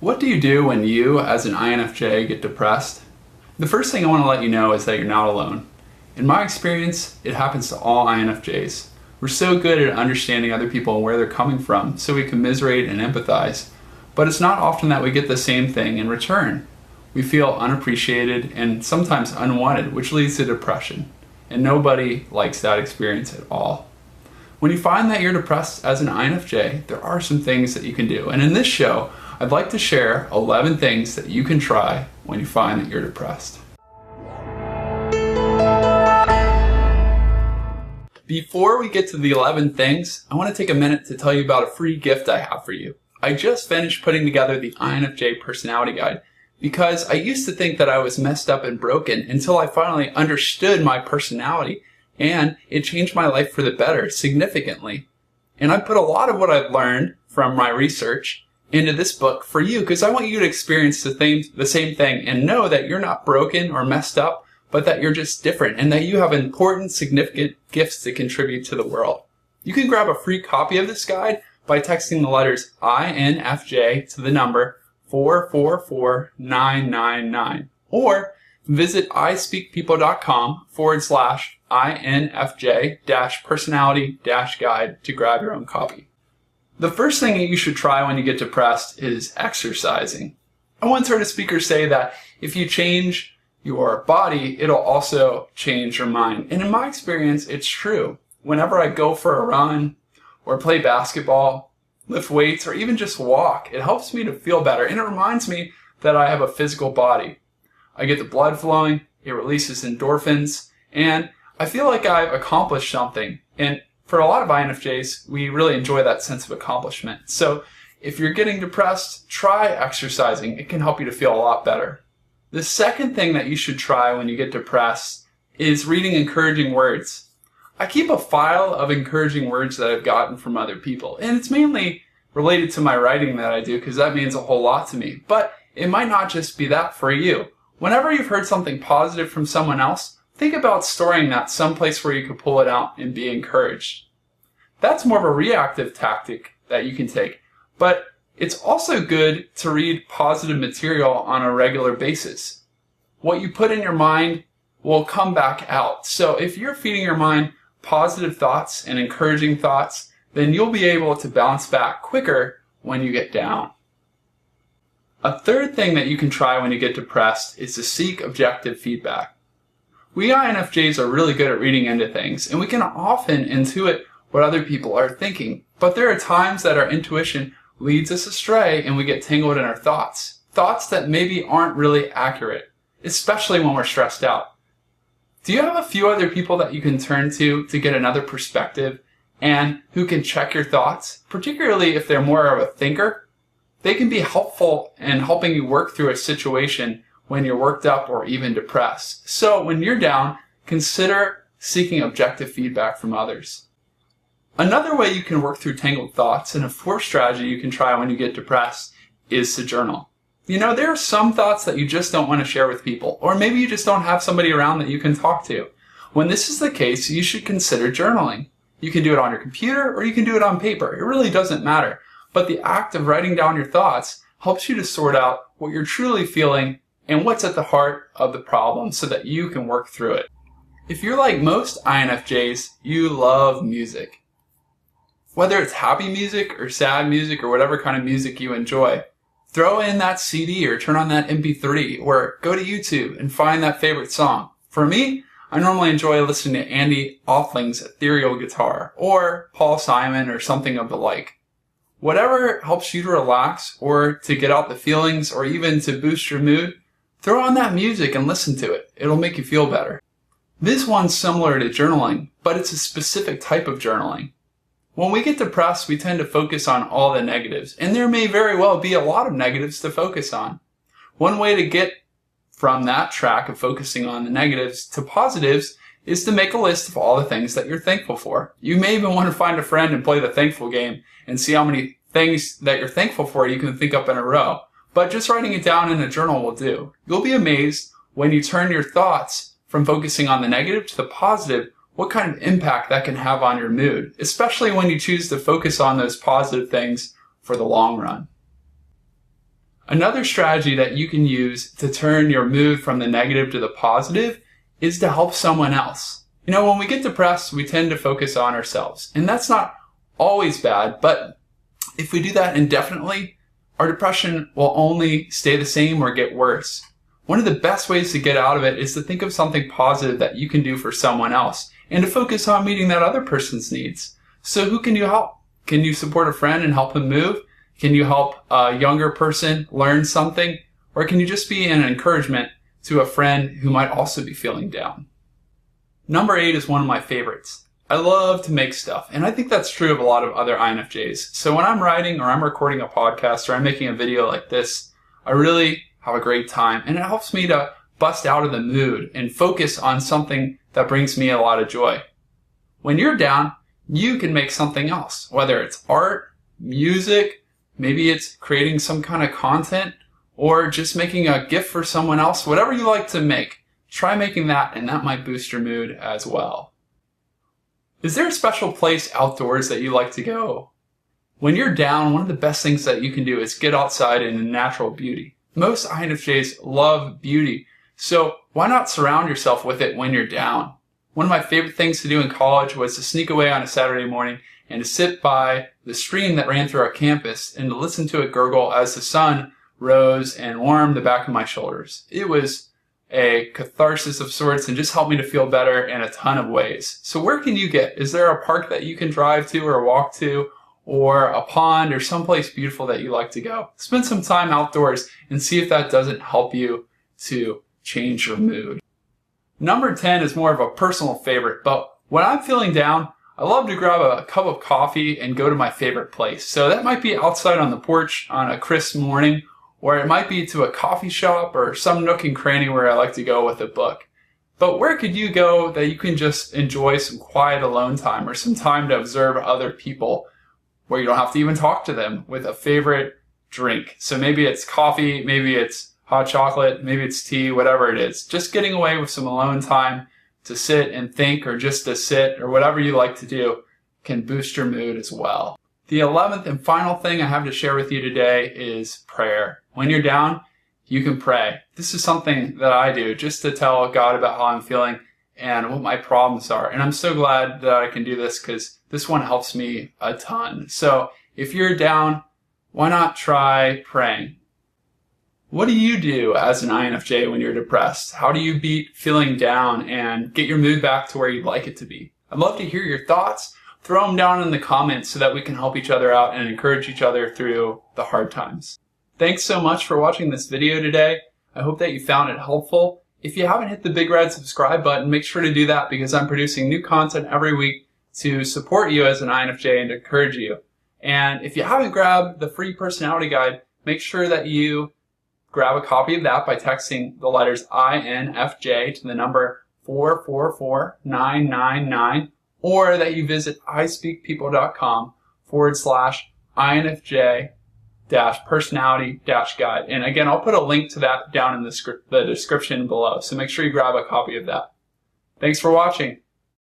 What do you do when you, as an INFJ, get depressed? The first thing I want to let you know is that you're not alone. In my experience, it happens to all INFJs. We're so good at understanding other people and where they're coming from, so we commiserate and empathize. But it's not often that we get the same thing in return. We feel unappreciated and sometimes unwanted, which leads to depression. And nobody likes that experience at all. When you find that you're depressed as an INFJ, there are some things that you can do. And in this show, I'd like to share 11 things that you can try when you find that you're depressed. Before we get to the 11 things, I want to take a minute to tell you about a free gift I have for you. I just finished putting together the INFJ personality guide because I used to think that I was messed up and broken until I finally understood my personality, and it changed my life for the better significantly. And I put a lot of what I've learned from my research into this book for you because I want you to experience the same thing and know that you're not broken or messed up, but that you're just different and that you have important, significant gifts to contribute to the world. You can grab a free copy of this guide by texting the letters INFJ to the number 444999 or visit ispeakpeople.com/INFJ-personality-guide to grab your own copy. The first thing that you should try when you get depressed is exercising. I once heard a speaker say that if you change your body, it'll also change your mind. And in my experience, it's true. Whenever I go for a run or play basketball, lift weights, or even just walk, it helps me to feel better. And it reminds me that I have a physical body. I get the blood flowing, it releases endorphins, and I feel like I've accomplished something. And for a lot of INFJs, we really enjoy that sense of accomplishment. So if you're getting depressed, try exercising. It can help you to feel a lot better. The second thing that you should try when you get depressed is reading encouraging words. I keep a file of encouraging words that I've gotten from other people, and it's mainly related to my writing that I do because that means a whole lot to me. But it might not just be that for you. Whenever you've heard something positive from someone else, think about storing that someplace where you could pull it out and be encouraged. That's more of a reactive tactic that you can take, but it's also good to read positive material on a regular basis. What you put in your mind will come back out. So if you're feeding your mind positive thoughts and encouraging thoughts, then you'll be able to bounce back quicker when you get down. A third thing that you can try when you get depressed is to seek objective feedback. We INFJs are really good at reading into things, and we can often intuit what other people are thinking. But there are times that our intuition leads us astray and we get tangled in our thoughts. Thoughts that maybe aren't really accurate, especially when we're stressed out. Do you have a few other people that you can turn to get another perspective and who can check your thoughts, particularly if they're more of a thinker? They can be helpful in helping you work through a situation when you're worked up or even depressed. So when you're down, consider seeking objective feedback from others. Another way you can work through tangled thoughts, and a fourth strategy you can try when you get depressed, is to journal. You know, there are some thoughts that you just don't want to share with people, or maybe you just don't have somebody around that you can talk to. When this is the case, you should consider journaling. You can do it on your computer or you can do it on paper. It really doesn't matter. But the act of writing down your thoughts helps you to sort out what you're truly feeling and what's at the heart of the problem so that you can work through it. If you're like most INFJs, you love music. Whether it's happy music or sad music or whatever kind of music you enjoy, throw in that CD or turn on that MP3 or go to YouTube and find that favorite song. For me, I normally enjoy listening to Andy Offling's ethereal guitar or Paul Simon or something of the like. Whatever helps you to relax or to get out the feelings or even to boost your mood, throw on that music and listen to it. It'll make you feel better. This one's similar to journaling, but it's a specific type of journaling. When we get depressed, we tend to focus on all the negatives, and there may very well be a lot of negatives to focus on. One way to get from that track of focusing on the negatives to positives is to make a list of all the things that you're thankful for. You may even want to find a friend and play the thankful game and see how many things that you're thankful for you can think up in a row. But just writing it down in a journal will do. You'll be amazed when you turn your thoughts from focusing on the negative to the positive, what kind of impact that can have on your mood, especially when you choose to focus on those positive things for the long run. Another strategy that you can use to turn your mood from the negative to the positive is to help someone else. When we get depressed, we tend to focus on ourselves. And that's not always bad, but if we do that indefinitely, our depression will only stay the same or get worse. One of the best ways to get out of it is to think of something positive that you can do for someone else and to focus on meeting that other person's needs. So who can you help? Can you support a friend and help him move? Can you help a younger person learn something? Or can you just be an encouragement to a friend who might also be feeling down? Number 8 is one of my favorites. I love to make stuff, and I think that's true of a lot of other INFJs. So when I'm writing or I'm recording a podcast or I'm making a video like this, I really have a great time, and it helps me to bust out of the mood and focus on something that brings me a lot of joy. When you're down, you can make something else, whether it's art, music, maybe it's creating some kind of content, or just making a gift for someone else. Whatever you like to make, try making that, and that might boost your mood as well. Is there a special place outdoors that you like to go? When you're down, one of the best things that you can do is get outside in natural beauty. Most INFJs love beauty, so why not surround yourself with it when you're down? One of my favorite things to do in college was to sneak away on a Saturday morning and to sit by the stream that ran through our campus and to listen to it gurgle as the sun rose and warmed the back of my shoulders. It was a catharsis of sorts and just helped me to feel better in a ton of ways. So where can you get? Is there a park that you can drive to or walk to, or a pond or someplace beautiful that you like to go? Spend some time outdoors and see if that doesn't help you to change your mood. Number 10 is more of a personal favorite, but when I'm feeling down, I love to grab a cup of coffee and go to my favorite place. So that might be outside on the porch on a crisp morning, or it might be to a coffee shop or some nook and cranny where I like to go with a book. But where could you go that you can just enjoy some quiet alone time or some time to observe other people where you don't have to even talk to them, with a favorite drink? So maybe it's coffee, maybe it's hot chocolate, maybe it's tea, whatever it is. Just getting away with some alone time to sit and think, or just to sit, or whatever you like to do, can boost your mood as well. The 11th and final thing I have to share with you today is prayer. When you're down, you can pray. This is something that I do just to tell God about how I'm feeling and what my problems are. And I'm so glad that I can do this because this one helps me a ton. So if you're down, why not try praying? What do you do as an INFJ when you're depressed? How do you beat feeling down and get your mood back to where you'd like it to be? I'd love to hear your thoughts. Throw them down in the comments so that we can help each other out and encourage each other through the hard times. Thanks so much for watching this video today. I hope that you found it helpful. If you haven't hit the big red subscribe button, make sure to do that because I'm producing new content every week to support you as an INFJ and to encourage you. And if you haven't grabbed the free personality guide, make sure that you grab a copy of that by texting the letters INFJ to the number 444999, or that you visit ispeakpeople.com/INFJ-personality-guide. And again, I'll put a link to that down in the description below, so make sure you grab a copy of that. Thanks for watching.